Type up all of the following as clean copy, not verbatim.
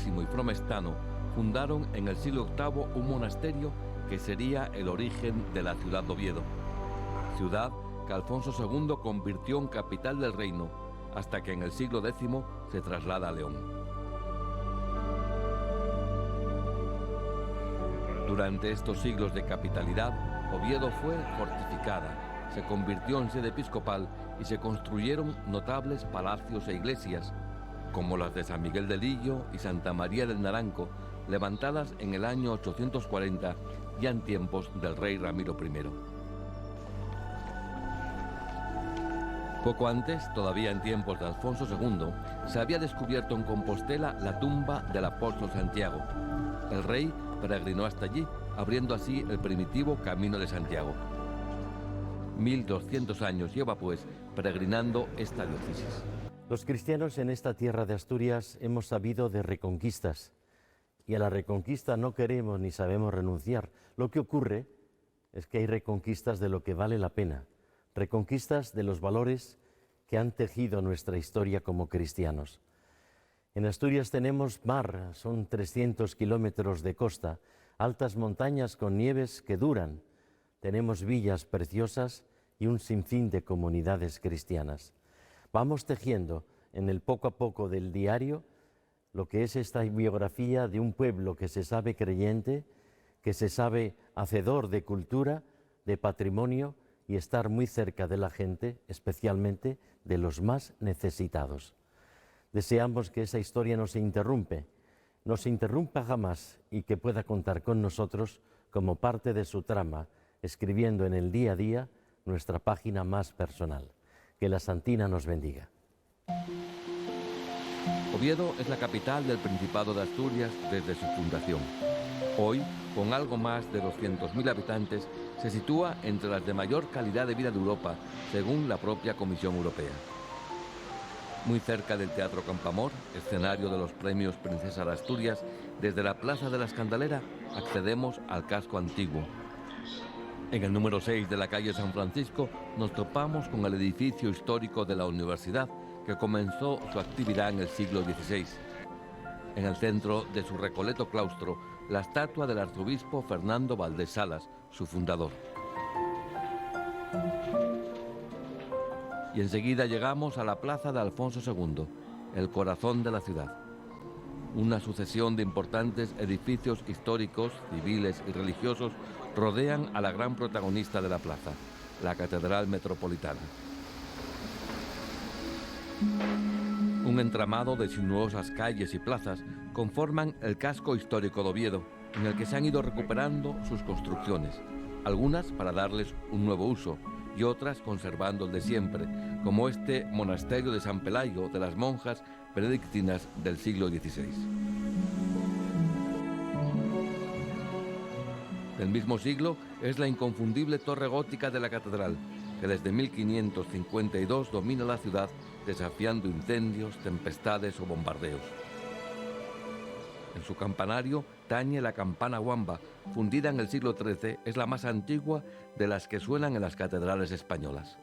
Máximo y Fromestano fundaron en el siglo VIII un monasterio que sería el origen de la ciudad de Oviedo. Ciudad que Alfonso II convirtió en capital del reino, hasta que en el siglo X se traslada a León. Durante estos siglos de capitalidad, Oviedo fue fortificada, se convirtió en sede episcopal y se construyeron notables palacios e iglesias, como las de San Miguel de Lillo y Santa María del Naranco, levantadas en el año 840, ya en tiempos del rey Ramiro I. Poco antes, todavía en tiempos de Alfonso II, se había descubierto en Compostela la tumba del apóstol Santiago. El rey peregrinó hasta allí, abriendo así el primitivo Camino de Santiago. 1200 años lleva, pues, peregrinando esta diócesis. Los cristianos en esta tierra de Asturias hemos sabido de reconquistas, y a la reconquista no queremos ni sabemos renunciar. Lo que ocurre es que hay reconquistas de lo que vale la pena, reconquistas de los valores que han tejido nuestra historia como cristianos. En Asturias tenemos mar, son 300 kilómetros de costa, altas montañas con nieves que duran, tenemos villas preciosas y un sinfín de comunidades cristianas. Vamos tejiendo en el poco a poco del diario lo que es esta biografía de un pueblo que se sabe creyente, que se sabe hacedor de cultura, de patrimonio y estar muy cerca de la gente, especialmente de los más necesitados. Deseamos que esa historia no se interrumpa jamás y que pueda contar con nosotros como parte de su trama, escribiendo en el día a día nuestra página más personal. Que la Santina nos bendiga. Oviedo es la capital del Principado de Asturias desde su fundación. Hoy, con algo más de 200.000 habitantes, se sitúa entre las de mayor calidad de vida de Europa, según la propia Comisión Europea. Muy cerca del Teatro Campoamor, escenario de los premios Princesa de Asturias, desde la Plaza de la Escandalera accedemos al casco antiguo. En el número 6 de la calle San Francisco nos topamos con el edificio histórico de la universidad, que comenzó su actividad en el siglo XVI. En el centro de su recoleto claustro, la estatua del arzobispo Fernando Valdés Salas, su fundador. Y enseguida llegamos a la plaza de Alfonso II, el corazón de la ciudad. Una sucesión de importantes edificios históricos, civiles y religiosos rodean a la gran protagonista de la plaza, la Catedral Metropolitana. Un entramado de sinuosas calles y plazas conforman el casco histórico de Oviedo, en el que se han ido recuperando sus construcciones, algunas para darles un nuevo uso y otras conservando el de siempre, como este monasterio de San Pelayo de las monjas benedictinas del siglo XVI. Del mismo siglo es la inconfundible torre gótica de la catedral, que desde 1552 domina la ciudad, desafiando incendios, tempestades o bombardeos. En su campanario tañe la campana guamba, fundida en el siglo XIII, es la más antigua de las que suenan en las catedrales españolas.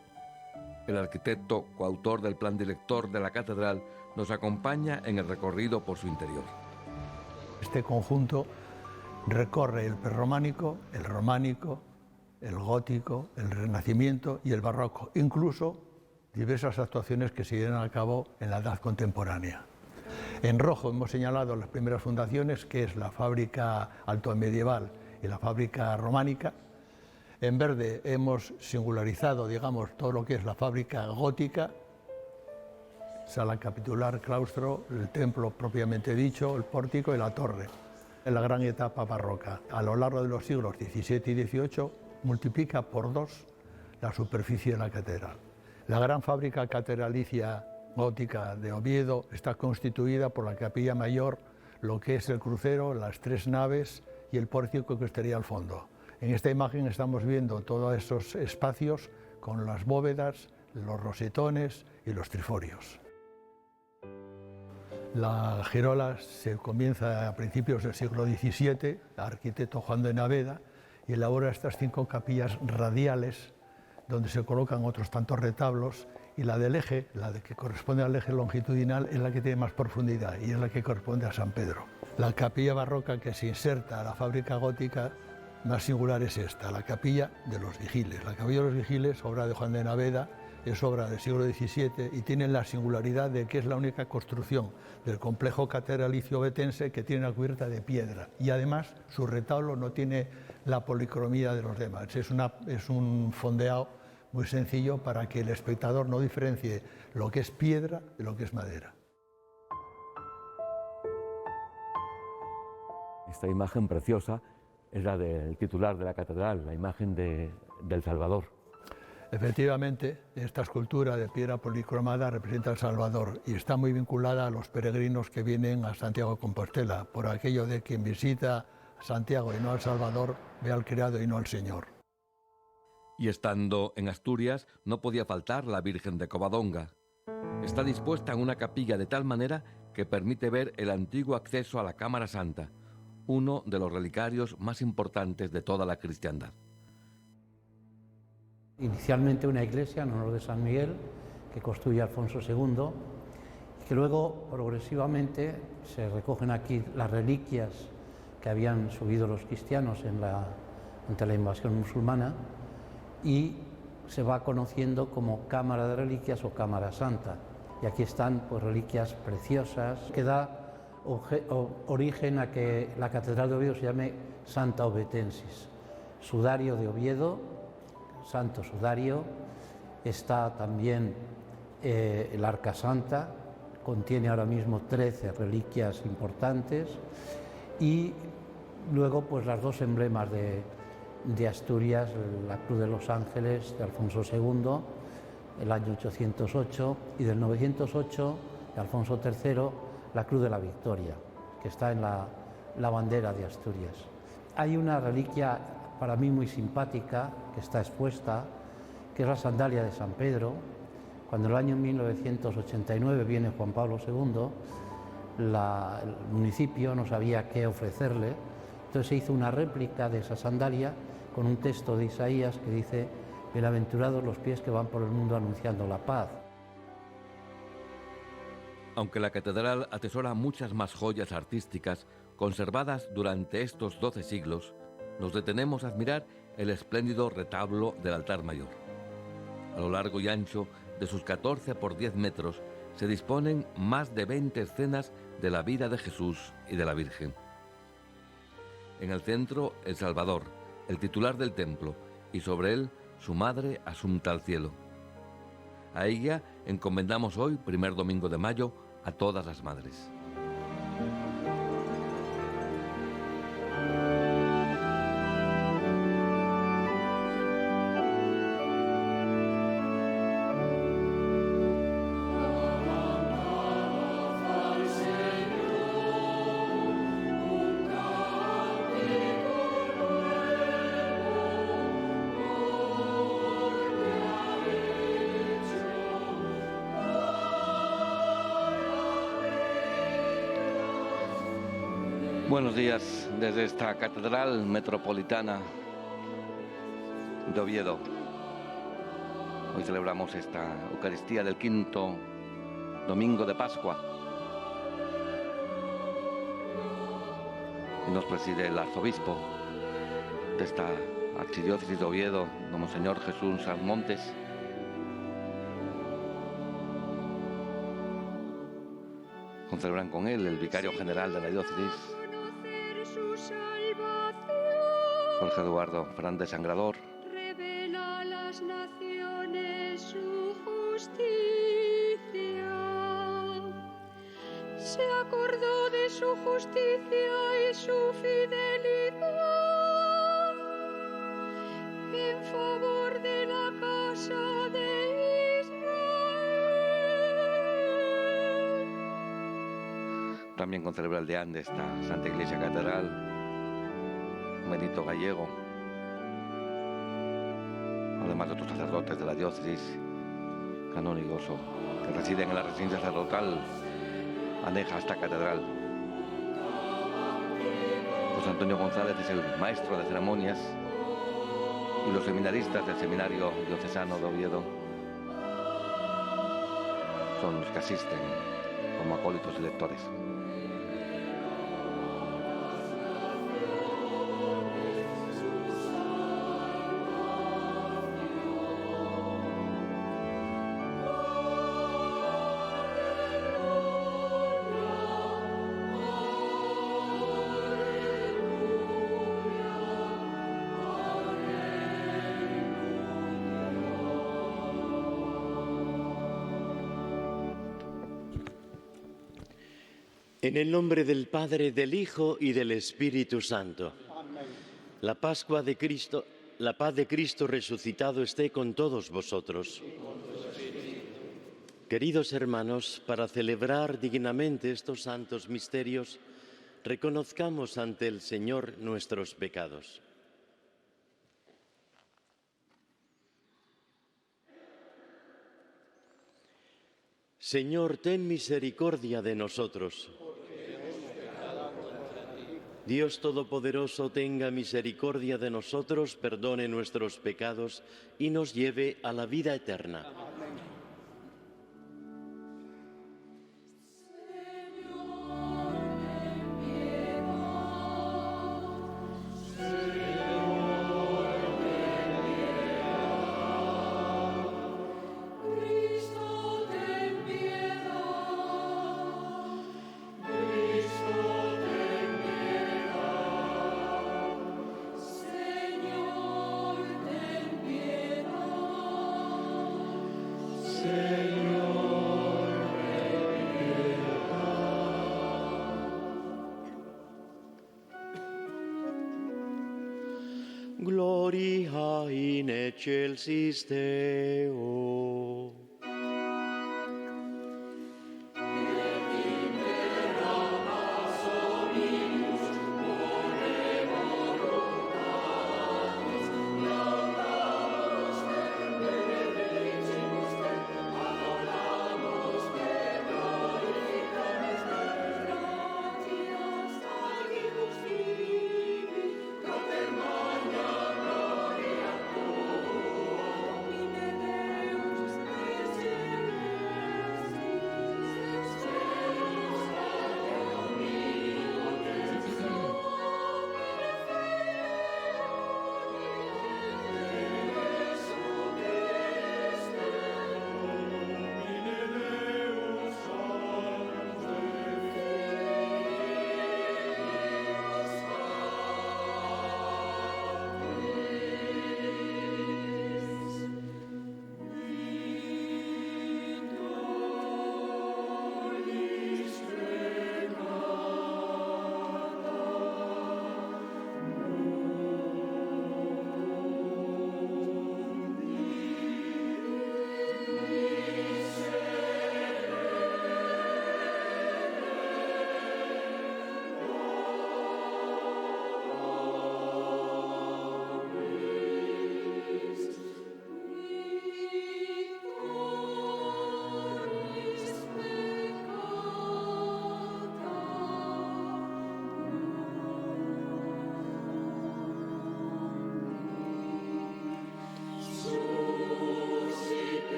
El arquitecto, coautor del plan director de la catedral, nos acompaña en el recorrido por su interior. Este conjunto recorre el prerrománico, el románico, el gótico, el renacimiento y el barroco, incluso diversas actuaciones que se llevan a cabo en la edad contemporánea. En rojo hemos señalado las primeras fundaciones, que es la fábrica altomedieval y la fábrica románica. En verde hemos singularizado, digamos, todo lo que es la fábrica gótica, sala capitular, claustro, el templo propiamente dicho, el pórtico y la torre. En la gran etapa barroca, a lo largo de los siglos XVII y XVIII, multiplica por 2 la superficie de la catedral. La gran fábrica catedralicia gótica de Oviedo está constituida por la capilla mayor, lo que es el crucero, las 3 naves y el pórtico que estaría al fondo. En esta imagen estamos viendo todos esos espacios con las bóvedas, los rosetones y los triforios. La girola se comienza a principios del siglo XVII, el arquitecto Juan de Naveda, y elabora estas 5 capillas radiales donde se colocan otros tantos retablos y la del eje, la de que corresponde al eje longitudinal, es la que tiene más profundidad y es la que corresponde a San Pedro. La capilla barroca que se inserta a la fábrica gótica más singular es esta, la capilla de los Vigiles. La capilla de los Vigiles, obra de Juan de Naveda, es obra del siglo XVII y tiene la singularidad de que es la única construcción del complejo catedralicio ovetense que tiene una cubierta de piedra y además su retablo no tiene la policromía de los demás, es un fondeado muy sencillo para que el espectador no diferencie lo que es piedra de lo que es madera. Esta imagen preciosa es la del titular de la catedral, la imagen del Salvador. Efectivamente, esta escultura de piedra policromada representa al Salvador y está muy vinculada a los peregrinos que vienen a Santiago de Compostela, por aquello de quien visita a Santiago y no al Salvador, ve al Creado y no al Señor. Y estando en Asturias no podía faltar la Virgen de Covadonga. Está dispuesta en una capilla de tal manera que permite ver el antiguo acceso a la Cámara Santa, uno de los relicarios más importantes de toda la cristiandad. Inicialmente una iglesia en honor de San Miguel, que construye Alfonso II, y que luego progresivamente se recogen aquí las reliquias que habían subido los cristianos ante la invasión musulmana, y se va conociendo como Cámara de Reliquias o Cámara Santa. Y aquí están pues, reliquias preciosas, que da origen a que la Catedral de Oviedo se llame Santa Ovetensis. Sudario de Oviedo, Santo Sudario, está también el Arca Santa, contiene ahora mismo 13 reliquias importantes, y luego pues las dos emblemas de Asturias, la Cruz de los Ángeles de Alfonso II, el año 808, y del 908 de Alfonso III, la Cruz de la Victoria, que está en la bandera de Asturias. Hay una reliquia para mí muy simpática, que está expuesta, que es la sandalia de San Pedro. Cuando en el año 1989 viene Juan Pablo II, el municipio no sabía qué ofrecerle, entonces se hizo una réplica de esa sandalia con un texto de Isaías que dice: bienaventurados los pies que van por el mundo anunciando la paz. Aunque la catedral atesora muchas más joyas artísticas conservadas durante estos 12 siglos, nos detenemos a admirar el espléndido retablo del altar mayor. A lo largo y ancho de sus 14 por 10 metros se disponen más de 20 escenas de la vida de Jesús y de la Virgen. En el centro, el Salvador, el titular del templo, y sobre él su madre asunta al cielo. A ella encomendamos hoy, primer domingo de mayo, a todas las madres. Buenos días desde esta Catedral Metropolitana de Oviedo. Hoy celebramos esta Eucaristía del quinto domingo de Pascua. Y nos preside el arzobispo de esta archidiócesis de Oviedo, don Monseñor Jesús Almontes. Celebran con él el vicario general de la diócesis, Jorge Eduardo Fernández Sangrador. Revela a las naciones su justicia. Se acordó de su justicia y su fidelidad en favor de la casa de Israel. También concelebra el deán de esta Santa Iglesia Catedral, Benito Gallego, además de otros sacerdotes de la diócesis, canónigos o que residen en la residencia sacerdotal aneja a esta catedral. José Antonio González es el maestro de ceremonias y los seminaristas del Seminario Diocesano de Oviedo son los que asisten como acólitos y lectores. En el nombre del Padre, del Hijo y del Espíritu Santo. Amén. La Pascua de Cristo, la paz de Cristo resucitado esté con todos vosotros. Queridos hermanos, para celebrar dignamente estos santos misterios, reconozcamos ante el Señor nuestros pecados. Señor, ten misericordia de nosotros. Dios Todopoderoso, tenga misericordia de nosotros, perdone nuestros pecados y nos lleve a la vida eterna. Amén. Gloria in excelsis Deo.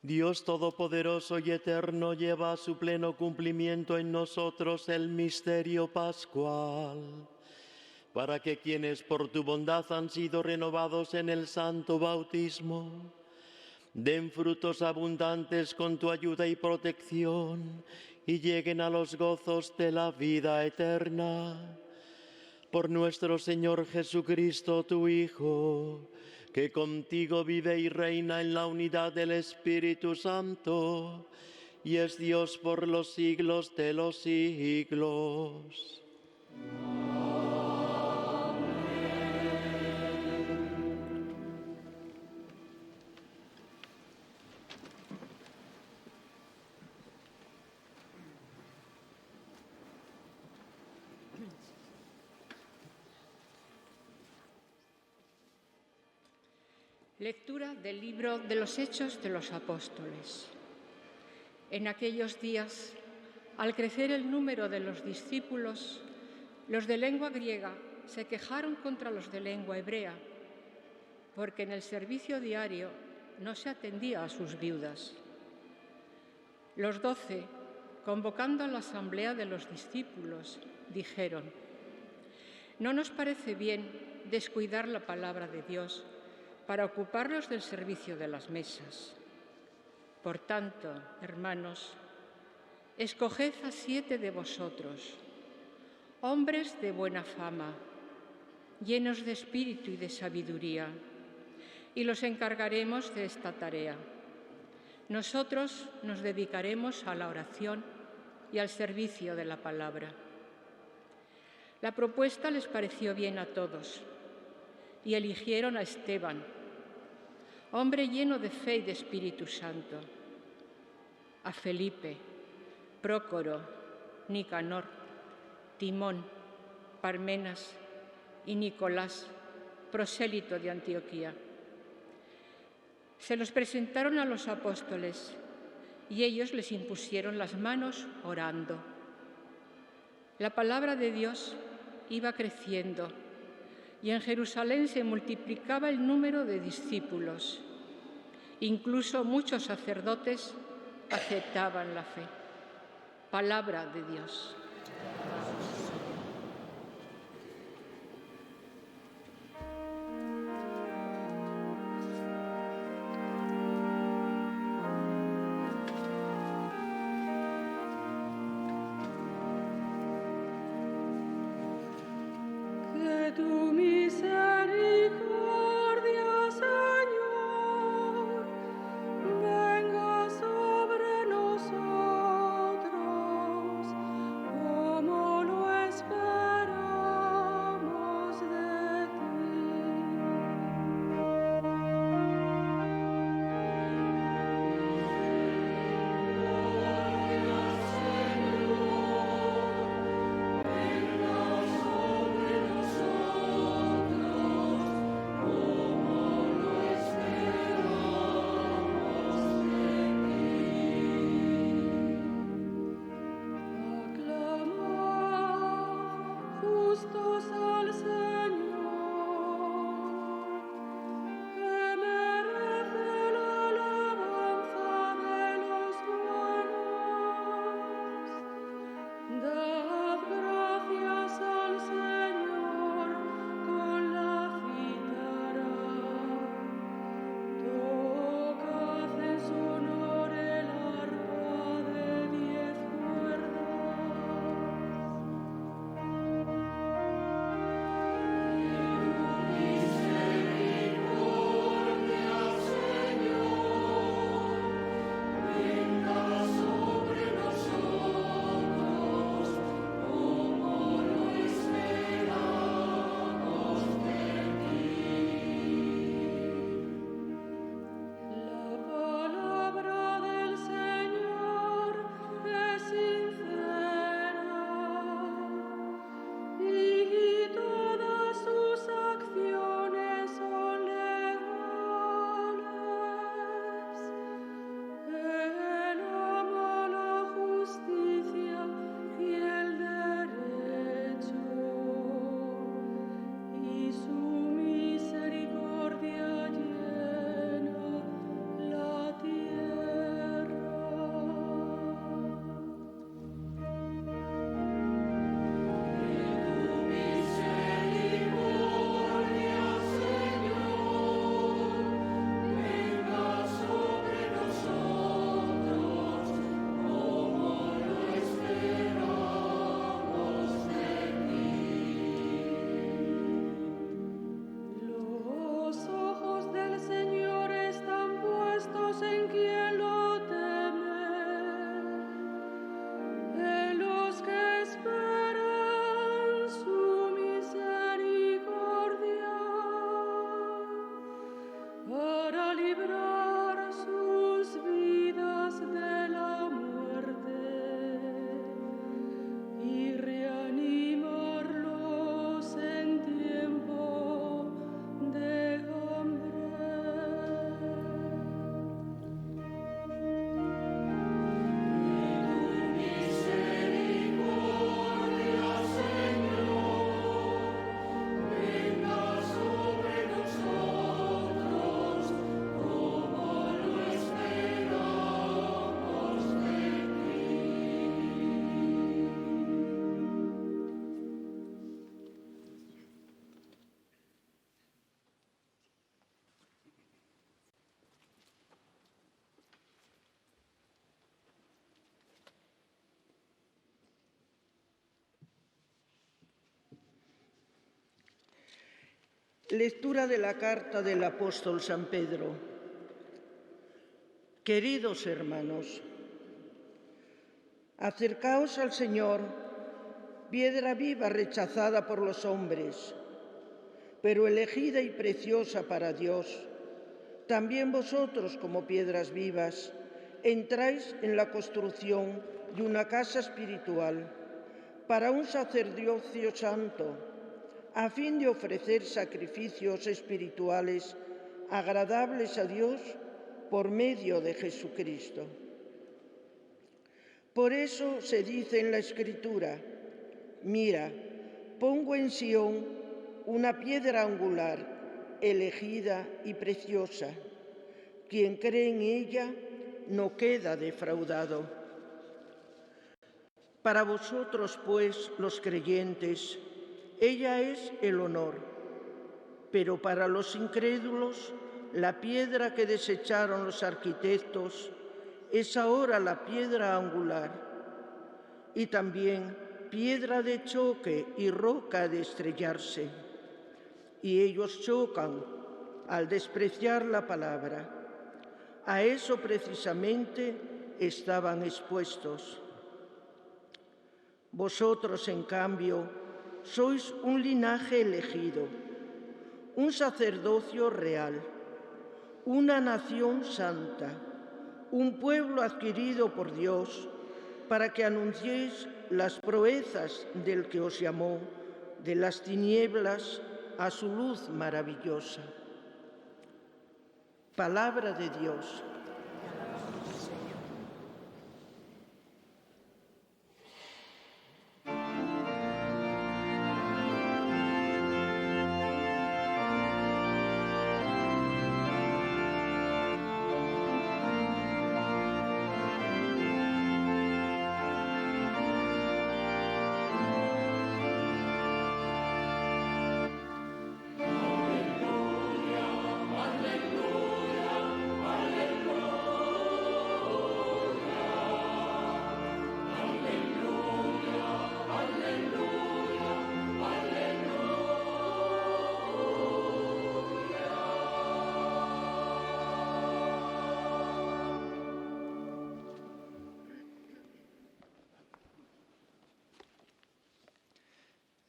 Dios Todopoderoso y Eterno, lleva a su pleno cumplimiento en nosotros el misterio pascual, para que quienes por tu bondad han sido renovados en el santo bautismo, den frutos abundantes con tu ayuda y protección y lleguen a los gozos de la vida eterna. Por nuestro Señor Jesucristo, tu Hijo, que contigo vive y reina en la unidad del Espíritu Santo, y es Dios por los siglos de los siglos. Lectura del libro de los Hechos de los Apóstoles. En aquellos días, al crecer el número de los discípulos, los de lengua griega se quejaron contra los de lengua hebrea, porque en el servicio diario no se atendía a sus viudas. Los 12, convocando a la asamblea de los discípulos, dijeron: «No nos parece bien descuidar la palabra de Dios para ocuparnos del servicio de las mesas. Por tanto, hermanos, escoged a 7 de vosotros, hombres de buena fama, llenos de espíritu y de sabiduría, y los encargaremos de esta tarea. Nosotros nos dedicaremos a la oración y al servicio de la palabra». La propuesta les pareció bien a todos y eligieron a Esteban, hombre lleno de fe y de Espíritu Santo, a Felipe, Prócoro, Nicanor, Timón, Parmenas y Nicolás, prosélito de Antioquía. Se los presentaron a los apóstoles y ellos les impusieron las manos orando. La palabra de Dios iba creciendo y en Jerusalén se multiplicaba el número de discípulos. Incluso muchos sacerdotes aceptaban la fe. Palabra de Dios. Que tu misericordia, Señor, venga sobre nosotros, como lo esperamos de ti. Aclamad justos al Señor, que merece la alabanza de los buenos. Dad gracias al Señor con la cítara, tocad en su honor el arpa de 10 cuerdas. La palabra del Señor es sincera y todas sus acciones son legales. Él ama la justicia y el derecho, y su misericordia llena la tierra. Lectura de la carta del apóstol San Pedro. Queridos hermanos, acercaos al Señor, piedra viva rechazada por los hombres, pero elegida y preciosa para Dios. También vosotros, como piedras vivas, entráis en la construcción de una casa espiritual para un sacerdocio santo, a fin de ofrecer sacrificios espirituales agradables a Dios por medio de Jesucristo. Por eso se dice en la Escritura: mira, pongo en Sión una piedra angular, elegida y preciosa. Quien cree en ella no queda defraudado. Para vosotros, pues, los creyentes, ella es el honor, pero para los incrédulos, la piedra que desecharon los arquitectos es ahora la piedra angular y también piedra de choque y roca de estrellarse. Y ellos chocan al despreciar la palabra. A eso precisamente estaban expuestos. Vosotros, en cambio, sois un linaje elegido, un sacerdocio real, una nación santa, un pueblo adquirido por Dios, para que anunciéis las proezas del que os llamó de las tinieblas a su luz maravillosa. Palabra de Dios.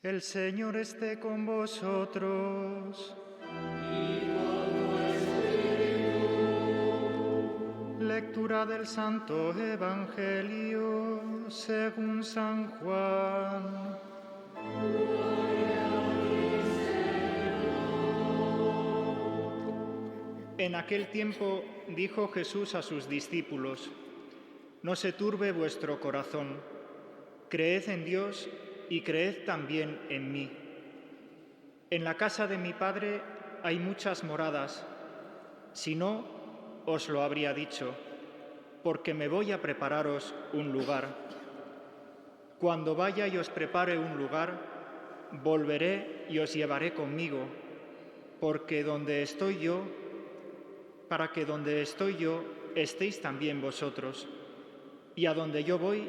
El Señor esté con vosotros. Y con tu espíritu. Lectura del Santo Evangelio según San Juan. Gloria a ti, Señor. En aquel tiempo dijo Jesús a sus discípulos: No se turbe vuestro corazón, creed en Dios y creed también en mí. En la casa de mi Padre hay muchas moradas, si no, os lo habría dicho, porque me voy a prepararos un lugar. Cuando vaya y os prepare un lugar, volveré y os llevaré conmigo, para que donde estoy yo estéis también vosotros, y a donde yo voy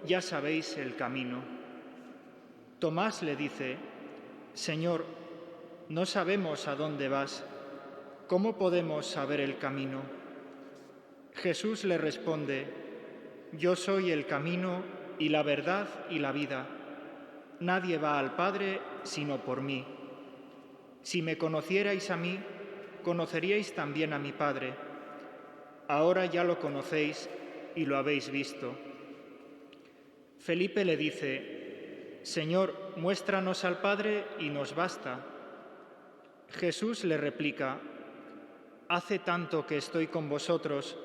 ya sabéis el camino. Tomás le dice: Señor, no sabemos a dónde vas, ¿cómo podemos saber el camino? Jesús le responde: Yo soy el camino y la verdad y la vida. Nadie va al Padre sino por mí. Si me conocierais a mí, conoceríais también a mi Padre. Ahora ya lo conocéis y lo habéis visto. Felipe le dice: Señor, muéstranos al Padre y nos basta. Jesús le replica: Hace tanto que estoy con vosotros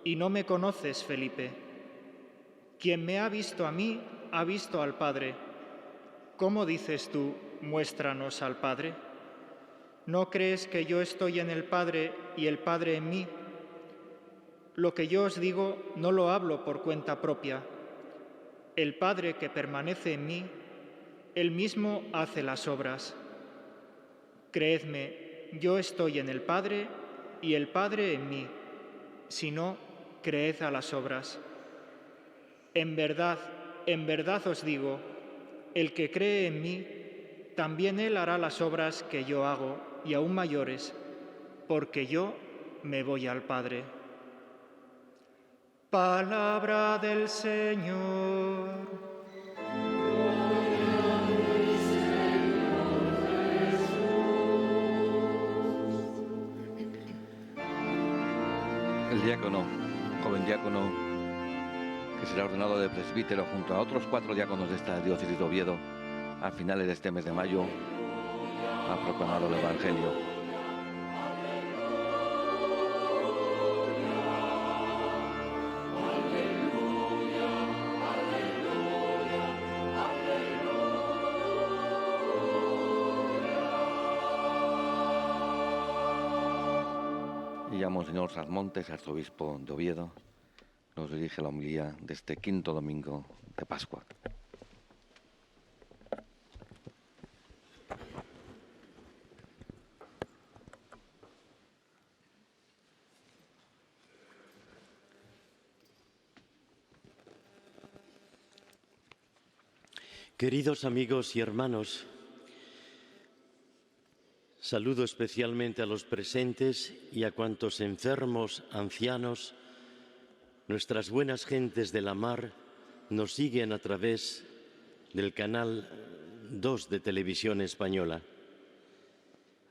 y no me conoces, Felipe. Quien me ha visto a mí, ha visto al Padre. ¿Cómo dices tú, muéstranos al Padre? ¿No crees que yo estoy en el Padre y el Padre en mí? Lo que yo os digo no lo hablo por cuenta propia. El Padre que permanece en mí, Él mismo hace las obras. Creedme, yo estoy en el Padre y el Padre en mí. Si no, creed a las obras. En verdad os digo, el que cree en mí, también Él hará las obras que yo hago, y aún mayores, porque yo me voy al Padre. Palabra del Señor. El diácono, joven diácono, que será ordenado de presbítero junto a otros 4 diáconos de esta diócesis de Oviedo, a finales de este mes de mayo, ha proclamado el Evangelio. Y ya Monseñor Sarmontes, arzobispo de Oviedo, nos dirige la homilía de este 5º domingo de Pascua. Queridos amigos y hermanos, saludo especialmente a los presentes y a cuantos enfermos, ancianos, nuestras buenas gentes de la mar nos siguen a través del canal 2 de Televisión Española.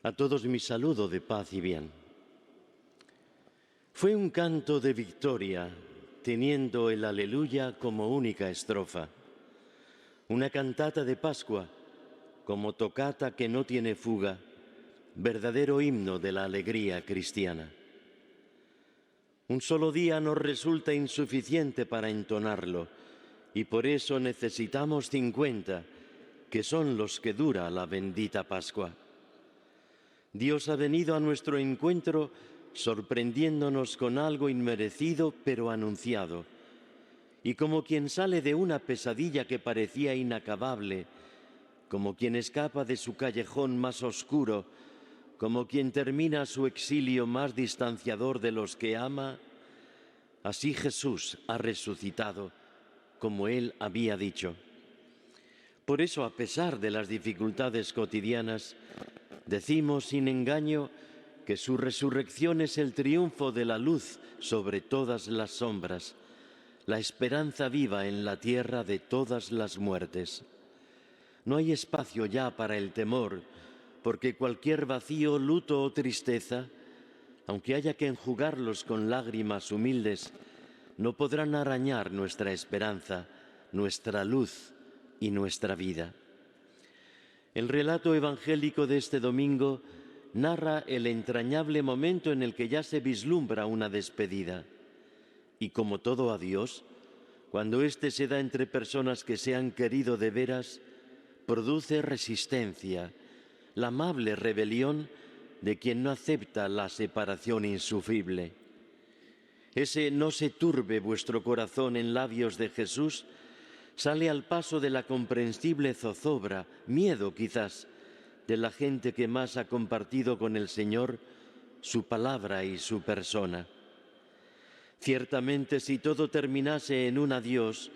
A todos mi saludo de paz y bien. Fue un canto de victoria, teniendo el Aleluya como única estrofa. Una cantata de Pascua, como tocata que no tiene fuga, verdadero himno de la alegría cristiana. Un solo día nos resulta insuficiente para entonarlo, y por eso necesitamos 50, que son los que dura la bendita Pascua. Dios ha venido a nuestro encuentro sorprendiéndonos con algo inmerecido pero anunciado. Y como quien sale de una pesadilla que parecía inacabable, como quien escapa de su callejón más oscuro, como quien termina su exilio más distanciador de los que ama, así Jesús ha resucitado, como Él había dicho. Por eso, a pesar de las dificultades cotidianas, decimos sin engaño que su resurrección es el triunfo de la luz sobre todas las sombras, la esperanza viva en la tierra de todas las muertes. No hay espacio ya para el temor, porque cualquier vacío, luto o tristeza, aunque haya que enjugarlos con lágrimas humildes, no podrán arañar nuestra esperanza, nuestra luz y nuestra vida. El relato evangélico de este domingo narra el entrañable momento en el que ya se vislumbra una despedida. Y como todo adiós, cuando éste se da entre personas que se han querido de veras, produce resistencia, la amable rebelión de quien no acepta la separación insufrible. Ese "no se turbe vuestro corazón" en labios de Jesús sale al paso de la comprensible zozobra, miedo quizás, de la gente que más ha compartido con el Señor su palabra y su persona. Ciertamente, si todo terminase en un adiós,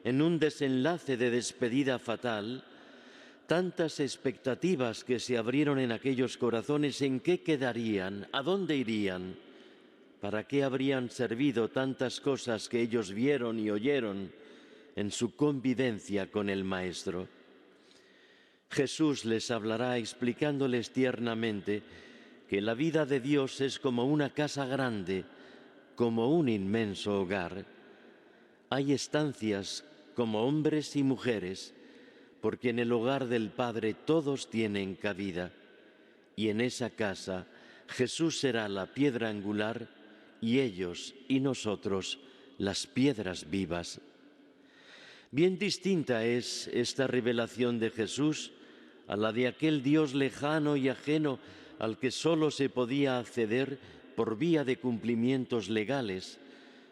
en un desenlace de despedida fatal, tantas expectativas que se abrieron en aquellos corazones, ¿en qué quedarían? ¿A dónde irían? ¿Para qué habrían servido tantas cosas que ellos vieron y oyeron en su convivencia con el Maestro? Jesús les hablará explicándoles tiernamente que la vida de Dios es como una casa grande, como un inmenso hogar. Hay estancias como hombres y mujeres, porque en el hogar del Padre todos tienen cabida, y en esa casa Jesús será la piedra angular y ellos y nosotros las piedras vivas. Bien distinta es esta revelación de Jesús a la de aquel Dios lejano y ajeno al que solo se podía acceder por vía de cumplimientos legales,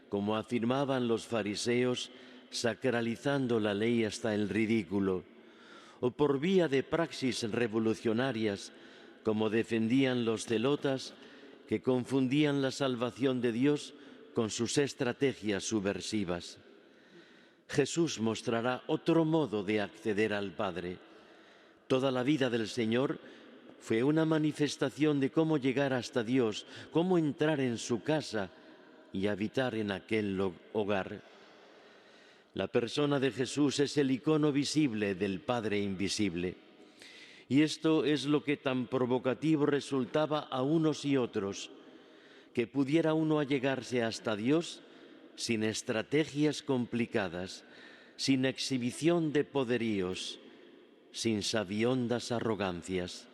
como afirmaban los fariseos, sacralizando la ley hasta el ridículo, o por vía de praxis revolucionarias, como defendían los celotas, que confundían la salvación de Dios con sus estrategias subversivas. Jesús mostrará otro modo de acceder al Padre, Toda la vida del Señor fue una manifestación de cómo llegar hasta Dios, cómo entrar en su casa y habitar en aquel hogar. La persona de Jesús es el icono visible del Padre invisible. Y esto es lo que tan provocativo resultaba a unos y otros, que pudiera uno allegarse hasta Dios sin estrategias complicadas, sin exhibición de poderíos, sin sabiondas arrogancias.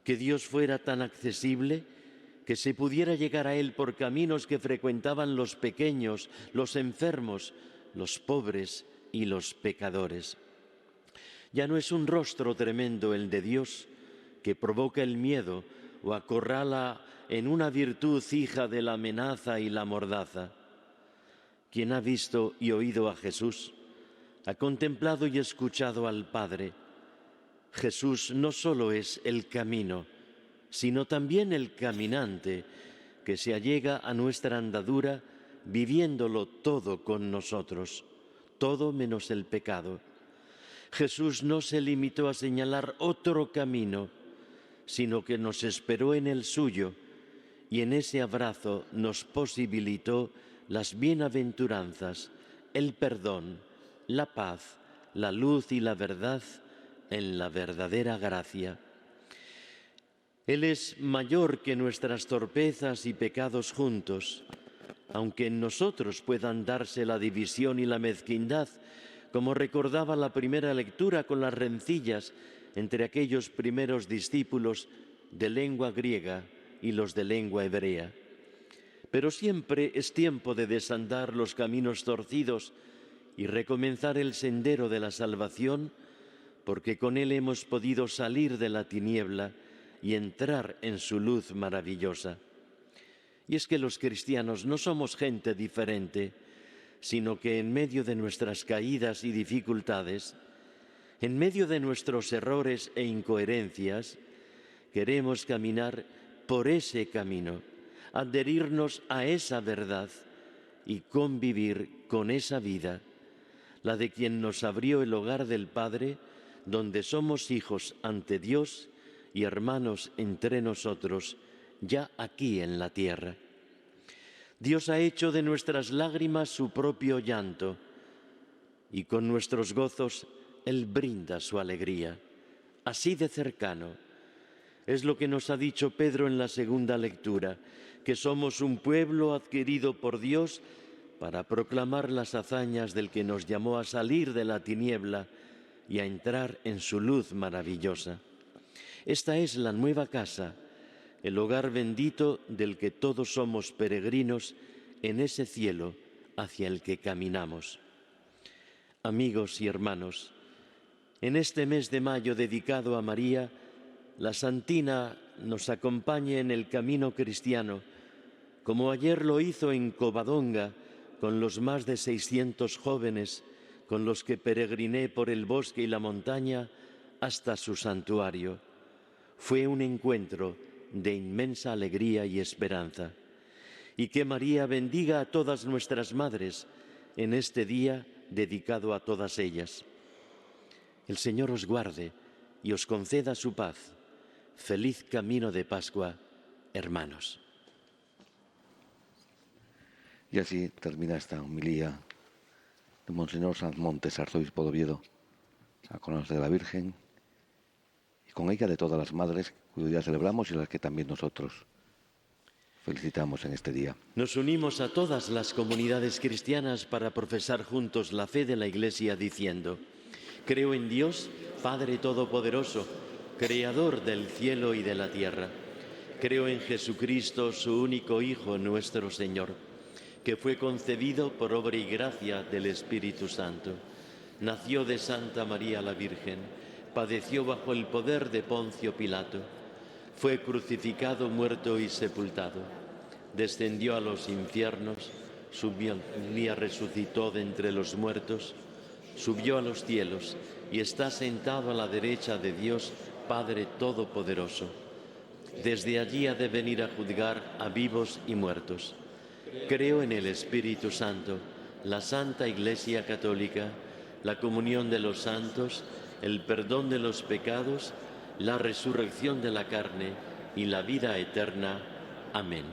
Que Dios fuera tan accesible que se pudiera llegar a Él por caminos que frecuentaban los pequeños, los enfermos, los pobres y los pecadores. Ya no es un rostro tremendo el de Dios que provoca el miedo o acorrala en una virtud hija de la amenaza y la mordaza. Quien ha visto y oído a Jesús, ha contemplado y escuchado al Padre. Jesús no solo es el camino, sino también el caminante que se allega a nuestra andadura viviéndolo todo con nosotros, todo menos el pecado. Jesús no se limitó a señalar otro camino, sino que nos esperó en el suyo y en ese abrazo nos posibilitó las bienaventuranzas, el perdón, la paz, la luz y la verdad en la verdadera gracia. Él es mayor que nuestras torpezas y pecados juntos, aunque en nosotros puedan darse la división y la mezquindad, como recordaba la primera lectura con las rencillas entre aquellos primeros discípulos de lengua griega y los de lengua hebrea. Pero siempre es tiempo de desandar los caminos torcidos y recomenzar el sendero de la salvación, porque con él hemos podido salir de la tiniebla y entrar en su luz maravillosa. Y es que los cristianos no somos gente diferente, sino que en medio de nuestras caídas y dificultades, en medio de nuestros errores e incoherencias, queremos caminar por ese camino, adherirnos a esa verdad y convivir con esa vida, la de quien nos abrió el hogar del Padre, donde somos hijos ante Dios y hermanos entre nosotros, ya aquí en la tierra. Dios ha hecho de nuestras lágrimas su propio llanto y con nuestros gozos Él brinda su alegría. Así de cercano. Es lo que nos ha dicho Pedro en la segunda lectura, que somos un pueblo adquirido por Dios para proclamar las hazañas del que nos llamó a salir de la tiniebla y a entrar en su luz maravillosa. Esta es la nueva casa, el hogar bendito del que todos somos peregrinos en ese cielo hacia el que caminamos. Amigos y hermanos, en este mes de mayo dedicado a María, la Santina nos acompañe en el camino cristiano, como ayer lo hizo en Covadonga con los más de 600 jóvenes con los que peregriné por el bosque y la montaña hasta su santuario. Fue un encuentro de inmensa alegría y esperanza. Y que María bendiga a todas nuestras madres en este día dedicado a todas ellas. El Señor os guarde y os conceda su paz. Feliz camino de Pascua, hermanos. Y así termina esta homilía de Monseñor Sanz Montes, arzobispo de Oviedo, a conocer de la Virgen, y con ella de todas las madres cuyo día celebramos y las que también nosotros felicitamos en este día. Nos unimos a todas las comunidades cristianas para profesar juntos la fe de la Iglesia diciendo: creo en Dios, Padre Todopoderoso, Creador del cielo y de la tierra. Creo en Jesucristo, su único Hijo, nuestro Señor, que fue concebido por obra y gracia del Espíritu Santo. Nació de Santa María la Virgen, padeció bajo el poder de Poncio Pilato, fue crucificado, muerto y sepultado, descendió a los infiernos, subió, resucitó de entre los muertos, subió a los cielos y está sentado a la derecha de Dios, Padre Todopoderoso. Desde allí ha de venir a juzgar a vivos y muertos. Creo en el Espíritu Santo, la Santa Iglesia Católica, la comunión de los santos, el perdón de los pecados, la resurrección de la carne y la vida eterna. Amén.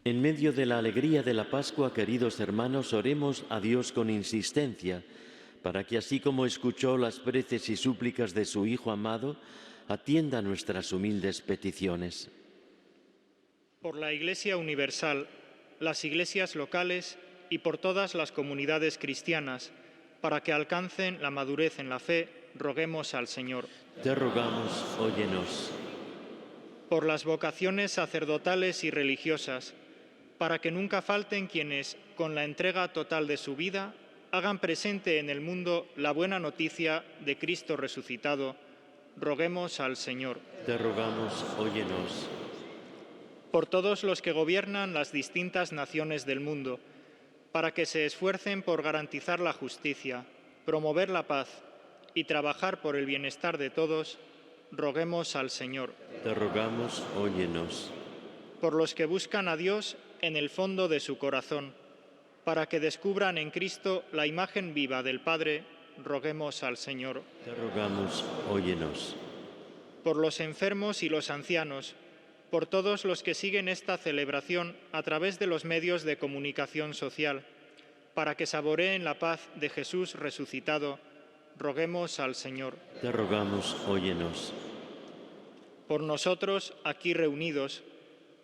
En medio de la alegría de la Pascua, queridos hermanos, oremos a Dios con insistencia, para que así como escuchó las preces y súplicas de su Hijo amado, atienda nuestras humildes peticiones. Por la Iglesia Universal, las iglesias locales y por todas las comunidades cristianas, para que alcancen la madurez en la fe, roguemos al Señor. Te rogamos, óyenos. Por las vocaciones sacerdotales y religiosas, para que nunca falten quienes, con la entrega total de su vida, hagan presente en el mundo la buena noticia de Cristo resucitado, roguemos al Señor. Te rogamos, óyenos. Por todos los que gobiernan las distintas naciones del mundo, para que se esfuercen por garantizar la justicia, promover la paz y trabajar por el bienestar de todos, roguemos al Señor. Te rogamos, óyenos. Por los que buscan a Dios en el fondo de su corazón, para que descubran en Cristo la imagen viva del Padre, roguemos al Señor. Te rogamos, óyenos. Por los enfermos y los ancianos, por todos los que siguen esta celebración a través de los medios de comunicación social, para que saboreen la paz de Jesús resucitado, roguemos al Señor. Te rogamos, óyenos. Por nosotros aquí reunidos,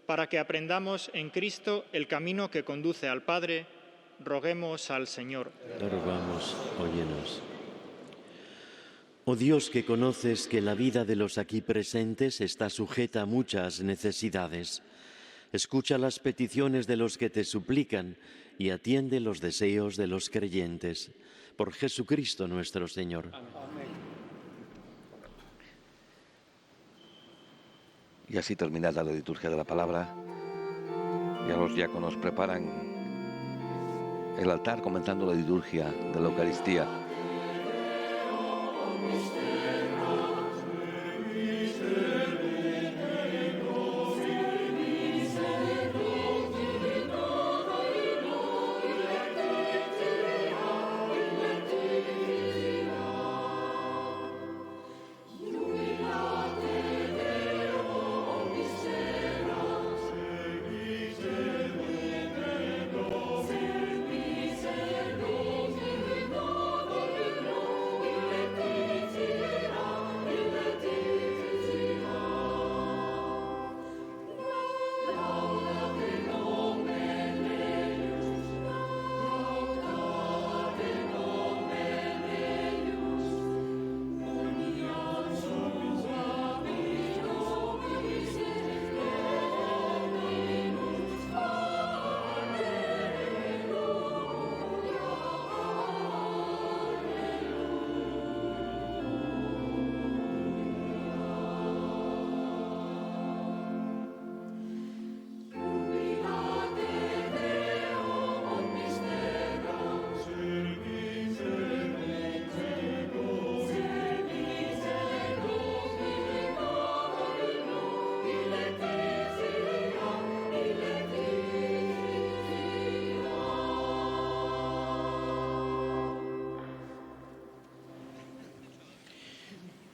para que aprendamos en Cristo el camino que conduce al Padre, roguemos al Señor. Te rogamos, óyenos. Oh Dios, que conoces que la vida de los aquí presentes está sujeta a muchas necesidades, escucha las peticiones de los que te suplican y atiende los deseos de los creyentes. Por Jesucristo nuestro Señor. Amén. Y así terminada la liturgia de la palabra, ya los diáconos preparan el altar comenzando la liturgia de la Eucaristía.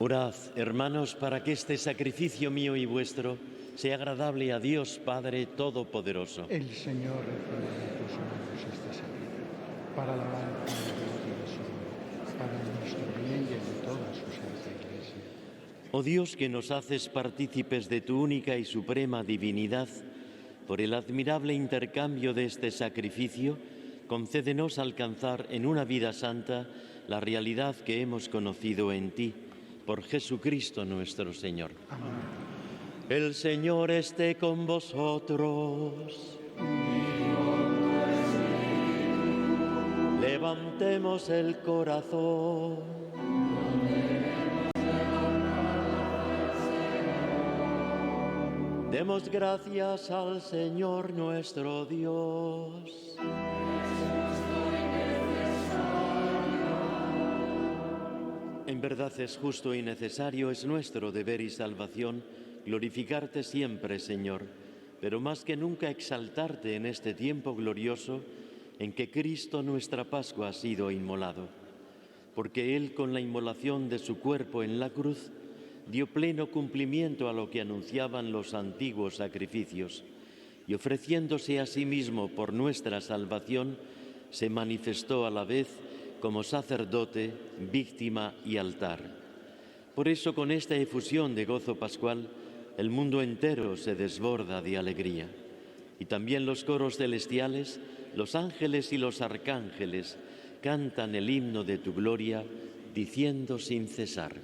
Orad, hermanos, para que este sacrificio mío y vuestro sea agradable a Dios Padre Todopoderoso. El Señor reciba de tus manos este sacrificio, para la alabanza y gloria de su nombre, para nuestro bien y el de toda su santa Iglesia. Oh Dios, que nos haces partícipes de tu única y suprema divinidad, por el admirable intercambio de este sacrificio, concédenos alcanzar en una vida santa la realidad que hemos conocido en ti. Por Jesucristo nuestro Señor. Amén. El Señor esté con vosotros. Levantemos el corazón. Demos gracias al Señor nuestro Dios. En verdad es justo y necesario, es nuestro deber y salvación glorificarte siempre, Señor, pero más que nunca exaltarte en este tiempo glorioso en que Cristo nuestra Pascua ha sido inmolado, porque Él con la inmolación de su cuerpo en la cruz dio pleno cumplimiento a lo que anunciaban los antiguos sacrificios, y ofreciéndose a sí mismo por nuestra salvación, se manifestó a la vez como sacerdote, víctima y altar. Por eso, con esta efusión de gozo pascual, el mundo entero se desborda de alegría. Y también los coros celestiales, los ángeles y los arcángeles cantan el himno de tu gloria, diciendo sin cesar: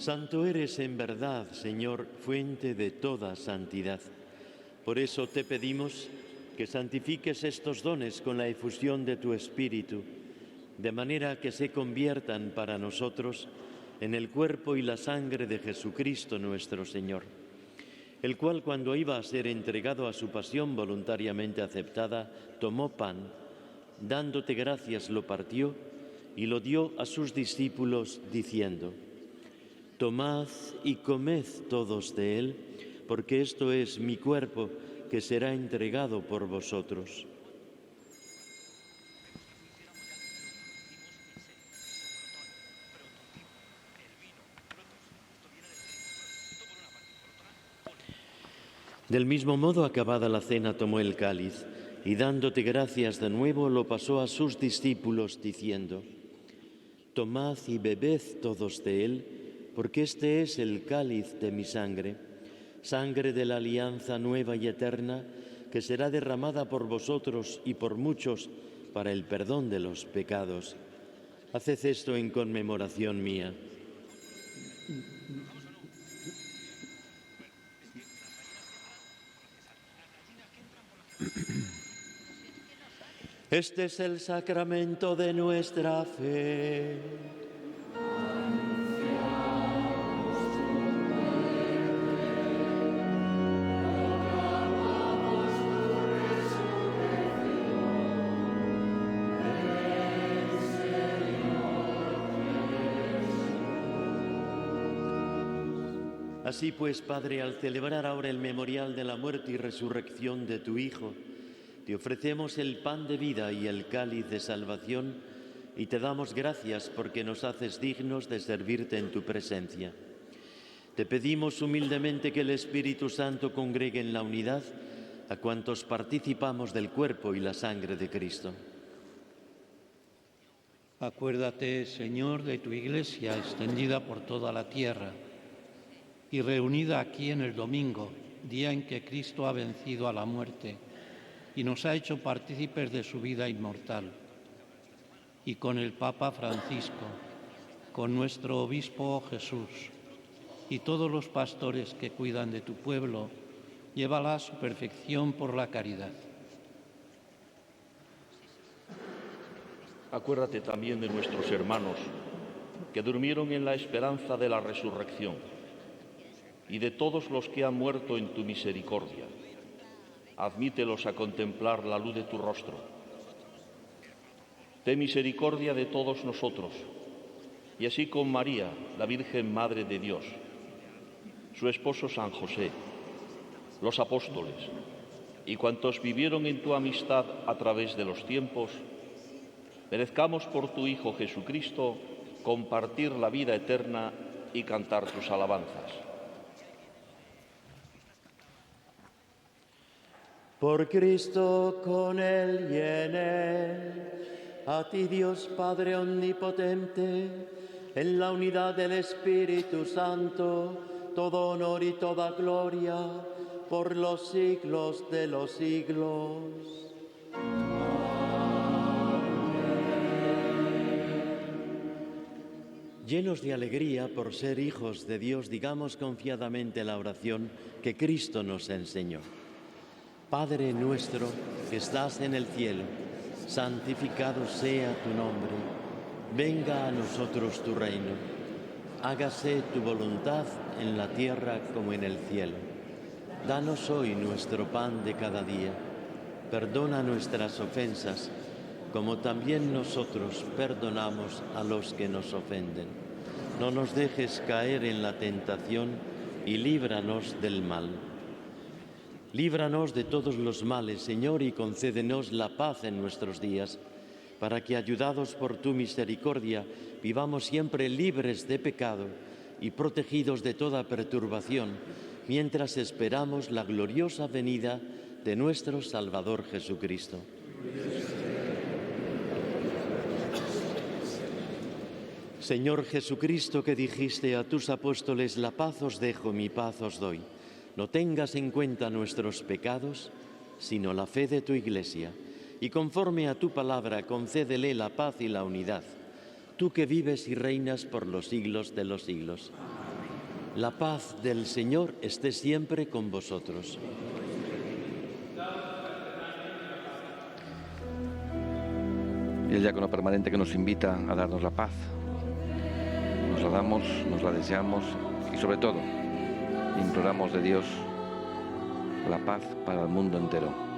Santo eres en verdad, Señor, fuente de toda santidad. Por eso te pedimos que santifiques estos dones con la efusión de tu Espíritu, de manera que se conviertan para nosotros en el cuerpo y la sangre de Jesucristo nuestro Señor, el cual, cuando iba a ser entregado a su pasión voluntariamente aceptada, tomó pan, dándote gracias lo partió y lo dio a sus discípulos diciendo: Tomad y comed todos de él, porque esto es mi cuerpo que será entregado por vosotros. Del mismo modo, acabada la cena, tomó el cáliz y, dándote gracias de nuevo, lo pasó a sus discípulos diciendo: Tomad y bebed todos de él, porque este es el cáliz de mi sangre, sangre de la alianza nueva y eterna, que será derramada por vosotros y por muchos para el perdón de los pecados. Haced esto en conmemoración mía. Este es el sacramento de nuestra fe. Así pues, Padre, al celebrar ahora el memorial de la muerte y resurrección de tu Hijo, te ofrecemos el pan de vida y el cáliz de salvación y te damos gracias porque nos haces dignos de servirte en tu presencia. Te pedimos humildemente que el Espíritu Santo congregue en la unidad a cuantos participamos del cuerpo y la sangre de Cristo. Acuérdate, Señor, de tu Iglesia extendida por toda la tierra y reunida aquí en el domingo, día en que Cristo ha vencido a la muerte y nos ha hecho partícipes de su vida inmortal. Y con el Papa Francisco, con nuestro Obispo Jesús y todos los pastores que cuidan de tu pueblo, llévala a su perfección por la caridad. Acuérdate también de nuestros hermanos que durmieron en la esperanza de la resurrección y de todos los que han muerto en tu misericordia. Admítelos a contemplar la luz de tu rostro. Ten misericordia de todos nosotros, y así con María, la Virgen Madre de Dios, su esposo San José, los apóstoles y cuantos vivieron en tu amistad a través de los tiempos, merezcamos por tu Hijo Jesucristo compartir la vida eterna y cantar tus alabanzas. Por Cristo, con Él y en Él, A ti, Dios Padre omnipotente, en la unidad del Espíritu Santo, todo honor y toda gloria por los siglos de los siglos. Llenos de alegría por ser hijos de Dios, digamos confiadamente la oración que Cristo nos enseñó. Padre nuestro que estás en el cielo, santificado sea tu nombre. Venga a nosotros tu reino. Hágase tu voluntad en la tierra como en el cielo. Danos hoy nuestro pan de cada día. Perdona nuestras ofensas, como también nosotros perdonamos a los que nos ofenden. No nos dejes caer en la tentación y líbranos del mal. Líbranos de todos los males, Señor, y concédenos la paz en nuestros días, para que, ayudados por tu misericordia, vivamos siempre libres de pecado y protegidos de toda perturbación, mientras esperamos la gloriosa venida de nuestro Salvador Jesucristo. Señor Jesucristo, que dijiste a tus apóstoles: la paz os dejo, mi paz os doy. No tengas en cuenta nuestros pecados, sino la fe de tu Iglesia, y conforme a tu palabra concédele la paz y la unidad, tú que vives y reinas por los siglos de los siglos. La paz del Señor esté siempre con vosotros. Y el diácono permanente que nos invita a darnos la paz. Nos la damos, nos la deseamos y sobre todo imploramos de Dios la paz para el mundo entero.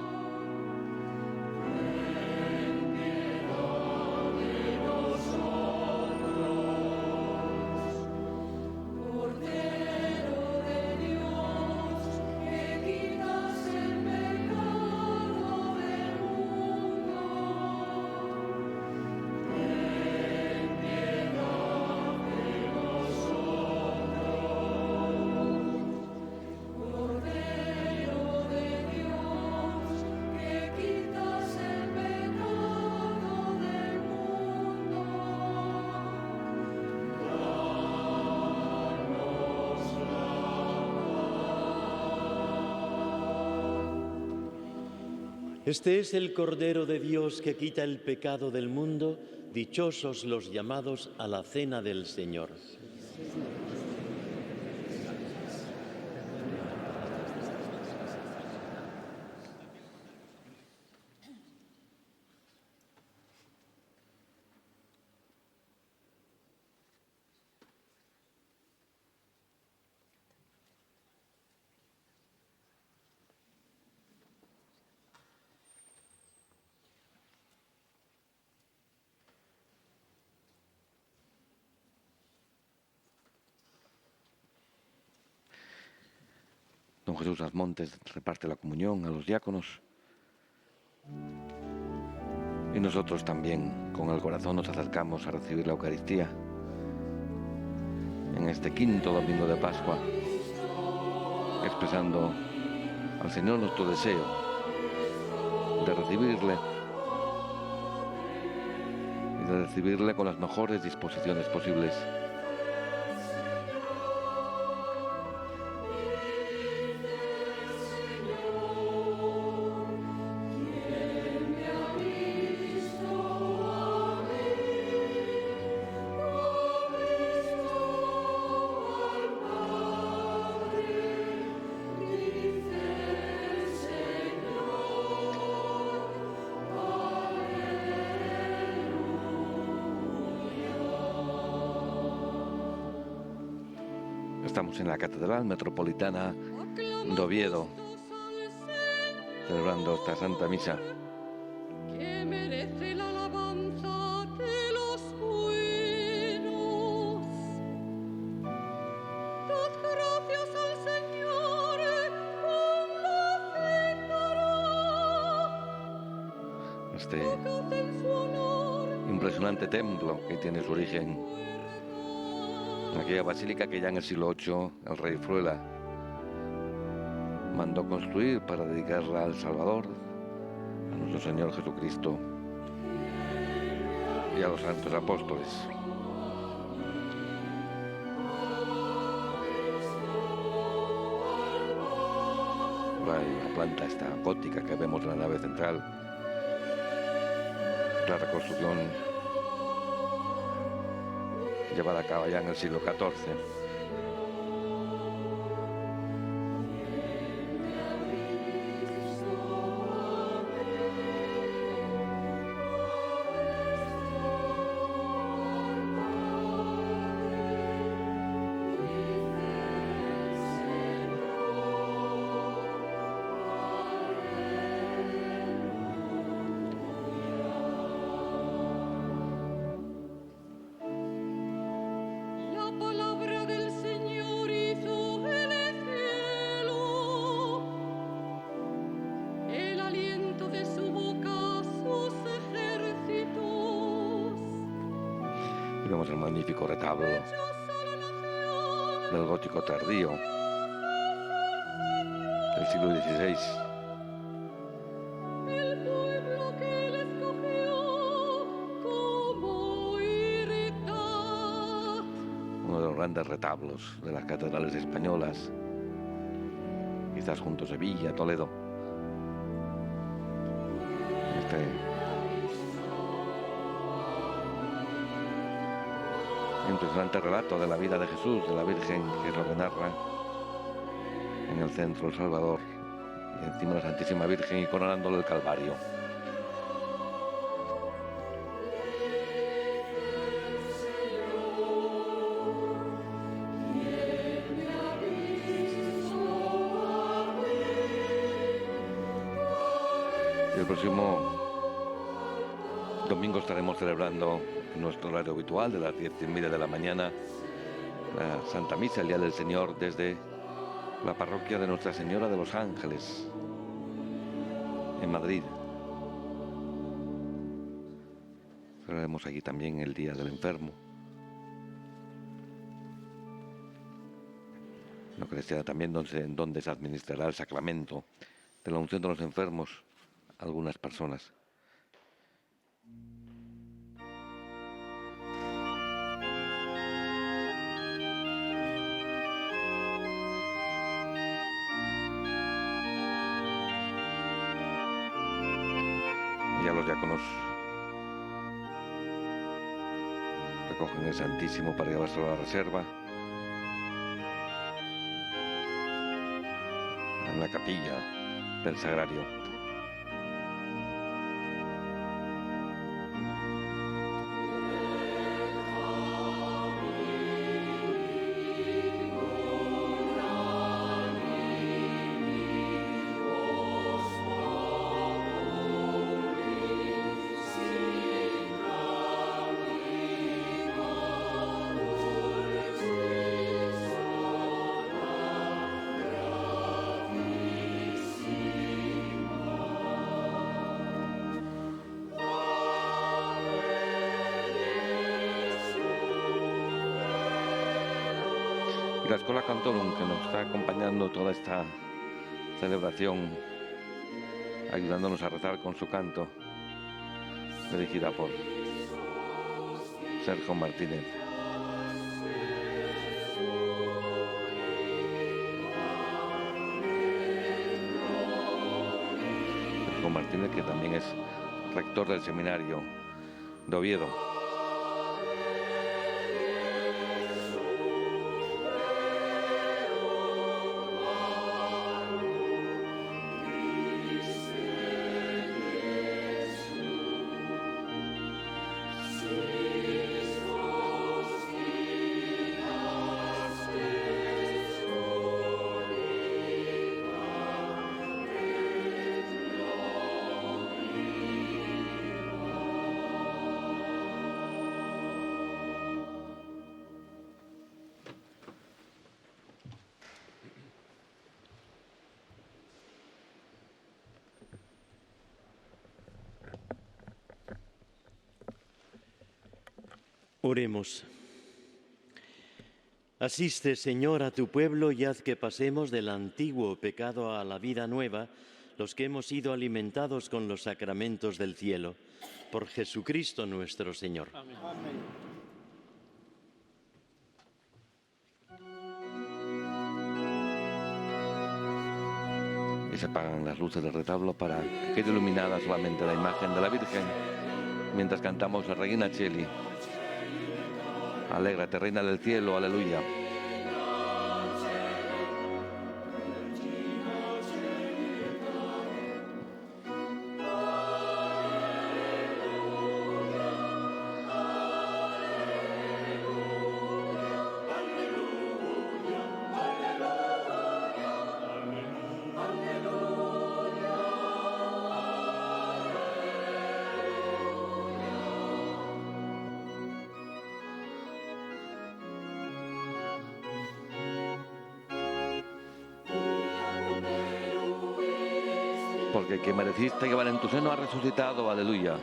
Este es el Cordero de Dios que quita el pecado del mundo. Dichosos los llamados a la cena del Señor. Don Jesús Asmontes reparte la comunión a los diáconos. Y nosotros también, con el corazón, nos acercamos a recibir la Eucaristía en este quinto domingo de Pascua, expresando al Señor nuestro deseo de recibirle y de recibirle con las mejores disposiciones posibles. Estamos en la Catedral Metropolitana de Oviedo, celebrando esta Santa Misa. Que merece la alabanza de los buenos. Dad gracias al Señor con la cítara. Este Tocad en su honor impresionante templo que tiene su origen en aquella basílica que ya en el siglo VIII el rey Fruela mandó construir para dedicarla al Salvador, a nuestro Señor Jesucristo. y a los santos apóstoles. La planta esta gótica que vemos en la nave central, la reconstrucción llevada a cabo ya en el siglo XIV. Vemos el magnífico retablo del gótico tardío del siglo XVI. Uno de los grandes retablos de las catedrales españolas, quizás junto a Sevilla, Toledo. Impresionante relato de la vida de Jesús, de la Virgen, que es lo que narra. En el centro el Salvador y encima la Santísima Virgen y coronándole el Calvario. Y el próximo domingo estaremos celebrando en nuestro horario habitual de las 10:30 de la mañana la Santa Misa, el Día del Señor, desde la parroquia de Nuestra Señora de los Ángeles en Madrid. Celebraremos aquí también el Día del Enfermo. Lo que decía también donde se administrará el sacramento de la unción de los enfermos a algunas personas. Ya los diáconos recogen el Santísimo para llevárselo a la reserva en la capilla del Sagrario. Y la Schola Cantorum, que nos está acompañando toda esta celebración, ayudándonos a rezar con su canto, dirigida por Sergio Martínez. Sergio Martínez, que también es rector del seminario de Oviedo. Oremos. Asiste, Señor, a tu pueblo y haz que pasemos del antiguo pecado a la vida nueva, los que hemos sido alimentados con los sacramentos del cielo, por Jesucristo nuestro Señor. Amén. Y se apagan las luces del retablo para que quede iluminada solamente la imagen de la Virgen, mientras cantamos a Regina Coeli. Alégrate, Reina del Cielo, aleluya. Porque que mereciste llevar en tu seno ha resucitado, aleluya.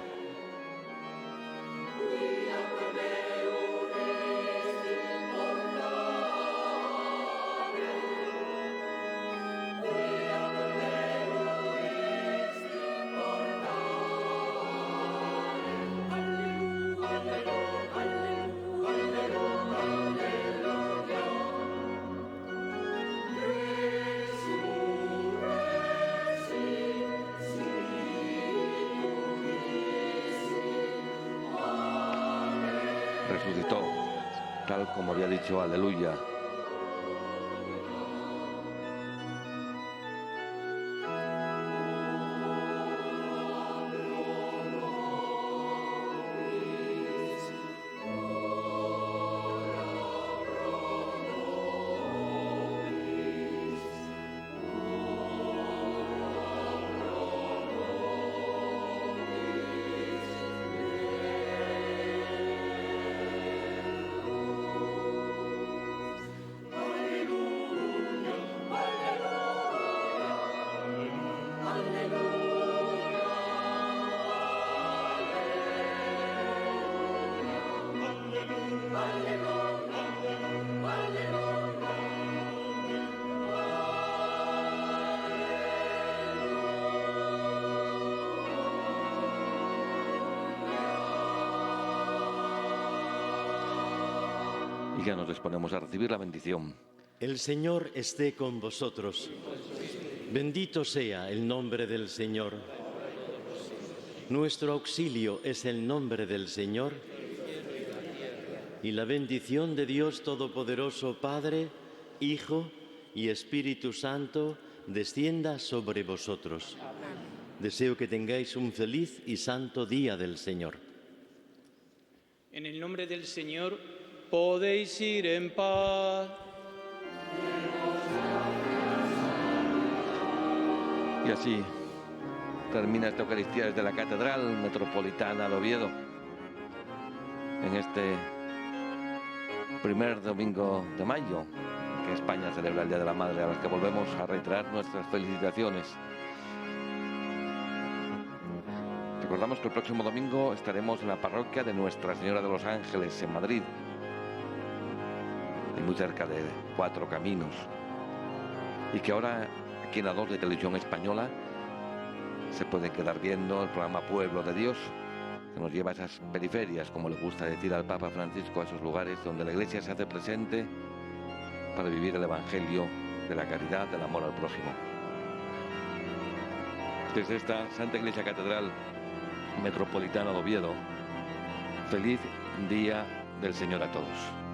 Resucitó, tal como había dicho, aleluya. Y ya nos disponemos a recibir la bendición. El Señor esté con vosotros. Bendito sea el nombre del Señor. Nuestro auxilio es el nombre del Señor. Y la bendición de Dios Todopoderoso, Padre, Hijo y Espíritu Santo, descienda sobre vosotros. Deseo que tengáis un feliz y santo día del Señor. En el nombre del Señor, podéis ir en paz. Y así termina esta Eucaristía desde la Catedral Metropolitana de Oviedo, en este primer domingo de mayo, que España celebra el Día de la Madre, a los que volvemos a reiterar nuestras felicitaciones. Recordamos que el próximo domingo estaremos en la parroquia de Nuestra Señora de los Ángeles, en Madrid, y muy cerca de Cuatro Caminos. Y que ahora, aquí en la 2 de Televisión Española, se pueden quedar viendo el programa Pueblo de Dios, que nos lleva a esas periferias, como le gusta decir al Papa Francisco, a esos lugares donde la Iglesia se hace presente para vivir el Evangelio de la caridad, del amor al prójimo. Desde esta Santa Iglesia Catedral Metropolitana de Oviedo, feliz Día del Señor a todos.